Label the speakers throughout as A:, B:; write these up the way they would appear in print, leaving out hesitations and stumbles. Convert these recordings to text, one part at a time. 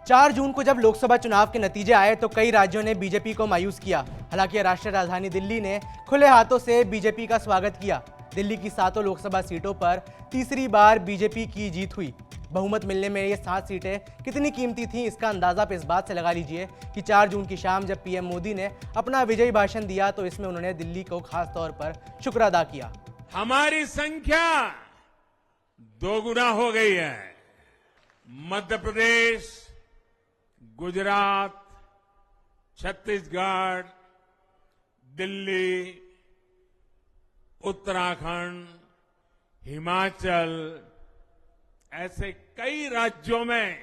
A: 4 जून को जब लोकसभा चुनाव के नतीजे आए तो कई राज्यों ने बीजेपी को मायूस किया। हालांकि राष्ट्रीय राजधानी दिल्ली ने खुले हाथों से बीजेपी का स्वागत किया। दिल्ली की 7 लोकसभा सीटों पर तीसरी बार बीजेपी की जीत हुई। बहुमत मिलने में ये 7 सीटें कितनी कीमती थीं, इसका अंदाजा आप इस बात से लगा लीजिए कि 4 जून की शाम जब पीएम मोदी ने अपना विजयी भाषण दिया तो इसमें उन्होंने दिल्ली को खास तौर पर शुक्र अदा किया।
B: हमारी संख्या दोगुना हो गई है। मध्य प्रदेश, गुजरात, छत्तीसगढ़, दिल्ली, उत्तराखंड, हिमाचल, ऐसे कई राज्यों में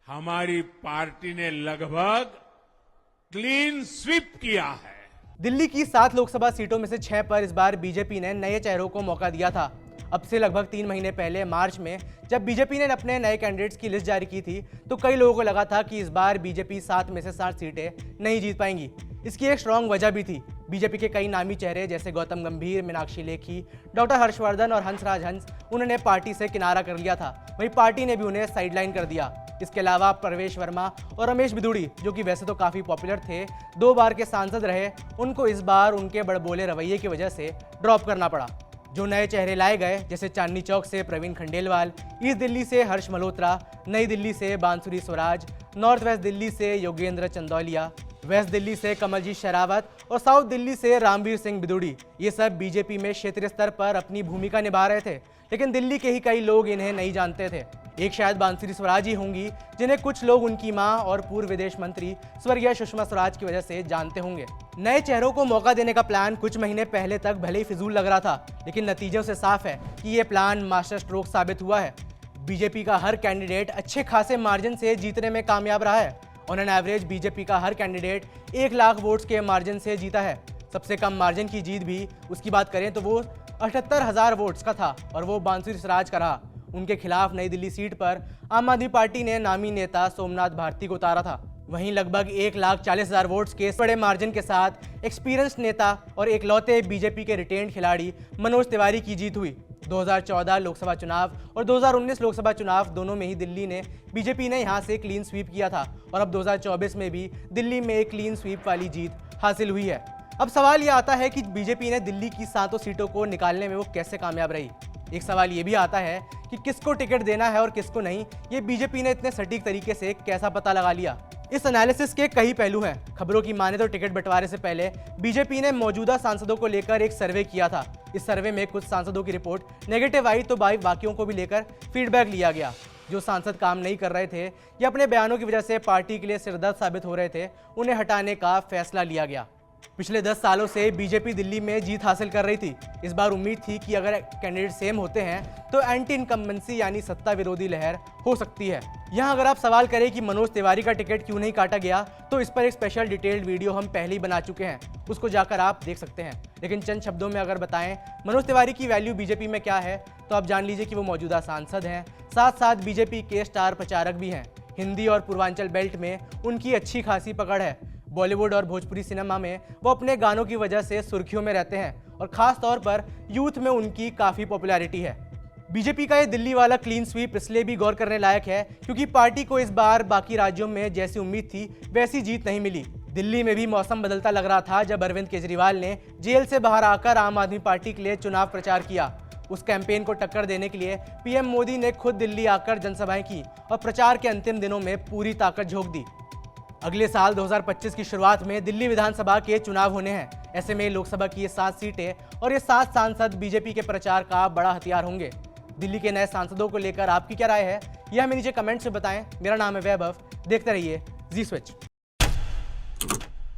B: हमारी पार्टी ने लगभग क्लीन स्वीप किया है।
A: दिल्ली की 7 लोकसभा सीटों में से 6 पर इस बार बीजेपी ने नए चेहरों को मौका दिया था। अब से लगभग 3 महीने पहले मार्च में जब बीजेपी ने अपने नए कैंडिडेट्स की लिस्ट जारी की थी तो कई लोगों को लगा था कि इस बार बीजेपी 7 में से 7 सीटें नहीं जीत पाएंगी। इसकी एक स्ट्रांग वजह भी थी। बीजेपी के कई नामी चेहरे जैसे गौतम गंभीर, मीनाक्षी लेखी, डॉक्टर हर्षवर्धन और हंसराज हंस उन्होंने पार्टी से किनारा कर लिया था। वहीं पार्टी ने भी उन्हें साइडलाइन कर दिया। इसके अलावा प्रवेश वर्मा और रमेश बिदुड़ी, जो कि वैसे तो काफी पॉपुलर थे, 2 बार के सांसद रहे, उनको इस बार उनके बड़बोले रवैये की वजह से ड्रॉप करना पड़ा। जो नए चेहरे लाए गए जैसे चांदनी चौक से प्रवीण खंडेलवाल, ईस्ट दिल्ली से हर्ष मल्होत्रा, नई दिल्ली से बांसुरी स्वराज, नॉर्थ वेस्ट दिल्ली से योगेंद्र चंदौलिया, वेस्ट दिल्ली से कमलजीत शेरावत और साउथ दिल्ली से रामवीर सिंह बिदुड़ी, ये सब बीजेपी में क्षेत्रीय स्तर पर अपनी भूमिका निभा रहे थे, लेकिन दिल्ली के ही कई लोग इन्हें नहीं जानते थे। एक शायद बांसुरी स्वराज ही होंगी जिन्हें कुछ लोग उनकी मां और पूर्व विदेश मंत्री स्वर्गीय सुषमा स्वराज की वजह से जानते होंगे। नए चेहरों को मौका देने का प्लान कुछ महीने पहले तक भले ही फिजूल लग रहा था, लेकिन नतीजों से साफ है कि यह प्लान मास्टर स्ट्रोक साबित हुआ है। बीजेपी का हर कैंडिडेट अच्छे खासे मार्जिन से जीतने में कामयाब रहा है। ऑन एन एवरेज बीजेपी का हर कैंडिडेट 1 लाख वोट्स के मार्जिन से जीता है। सबसे कम मार्जिन की जीत भी उसकी बात करें तो वो 78,000 वोट्स का था और वो बांसुरी स्वराज का रहा। उनके खिलाफ नई दिल्ली सीट पर आम आदमी पार्टी ने नामी नेता सोमनाथ भारती को उतारा था। वहीं लगभग 1,40,000 वोट्स के बड़े मार्जिन के साथ एक्सपीरियंस नेता और एकलौते बीजेपी के रिटेन्ड खिलाड़ी मनोज तिवारी की जीत हुई। 2014 लोकसभा चुनाव और 2019 लोकसभा चुनाव दोनों में ही दिल्ली ने बीजेपी ने यहां से क्लीन स्वीप किया था और अब 2024 में भी दिल्ली में एक क्लीन स्वीप वाली जीत हासिल हुई है। अब सवाल यह आता है कि बीजेपी ने दिल्ली की 7 सीटों को निकालने में वो कैसे कामयाब रही। एक सवाल ये भी आता है कि किसको टिकट देना है और किसको नहीं, ये बीजेपी ने इतने सटीक तरीके से कैसा पता लगा लिया। इस एनालिसिस के कई पहलू हैं। खबरों की माने तो टिकट बंटवारे से पहले बीजेपी ने मौजूदा सांसदों को लेकर एक सर्वे किया था। इस सर्वे में कुछ सांसदों की रिपोर्ट नेगेटिव आई तो बाकियों को भी लेकर फीडबैक लिया गया। जो सांसद काम नहीं कर रहे थे या अपने बयानों की वजह से पार्टी के लिए सिरदर्द साबित हो रहे थे, उन्हें हटाने का फैसला लिया गया। पिछले 10 सालों से बीजेपी दिल्ली में जीत हासिल कर रही थी। इस बार उम्मीद थी कि अगर कैंडिडेट सेम होते हैं तो एंटी इनकम्बेंसी यानी सत्ता विरोधी लहर हो सकती है। यहाँ अगर आप सवाल करें कि मनोज तिवारी का टिकट क्यों नहीं काटा गया तो इस पर एक स्पेशल डिटेल्ड वीडियो हम पहले ही बना चुके हैं, उसको जाकर आप देख सकते हैं। लेकिन चंद शब्दों में अगर बताएं मनोज तिवारी की वैल्यू बीजेपी में क्या है तो आप जान लीजिए कि वो मौजूदा सांसद हैं, साथ साथ बीजेपी के स्टार प्रचारक भी हैं। हिंदी और पूर्वांचल बेल्ट में उनकी अच्छी खासी पकड़ है। बॉलीवुड और भोजपुरी सिनेमा में वो अपने गानों की वजह से सुर्खियों में रहते हैं और खास तौर पर यूथ में उनकी काफ़ी पॉपुलैरिटी है। बीजेपी का ये दिल्ली वाला क्लीन स्वीप इसलिए भी गौर करने लायक है क्योंकि पार्टी को इस बार बाकी राज्यों में जैसी उम्मीद थी वैसी जीत नहीं मिली। दिल्ली में भी मौसम बदलता लग रहा था जब अरविंद केजरीवाल ने जेल से बाहर आकर आम आदमी पार्टी के लिए चुनाव प्रचार किया। उस कैंपेन को टक्कर देने के लिए पीएम मोदी ने खुद दिल्ली आकर जनसभाएं की और प्रचार के अंतिम दिनों में पूरी ताकत झोंक दी। अगले साल 2025 की शुरुआत में दिल्ली विधानसभा के चुनाव होने हैं। ऐसे में लोकसभा की ये 7 सीटें और ये 7 सांसद बीजेपी के प्रचार का बड़ा हथियार होंगे। दिल्ली के नए सांसदों को लेकर आपकी क्या राय है, यह हमें नीचे कमेंट्स में बताएं। मेरा नाम है वैभव, देखते रहिए जी स्विच।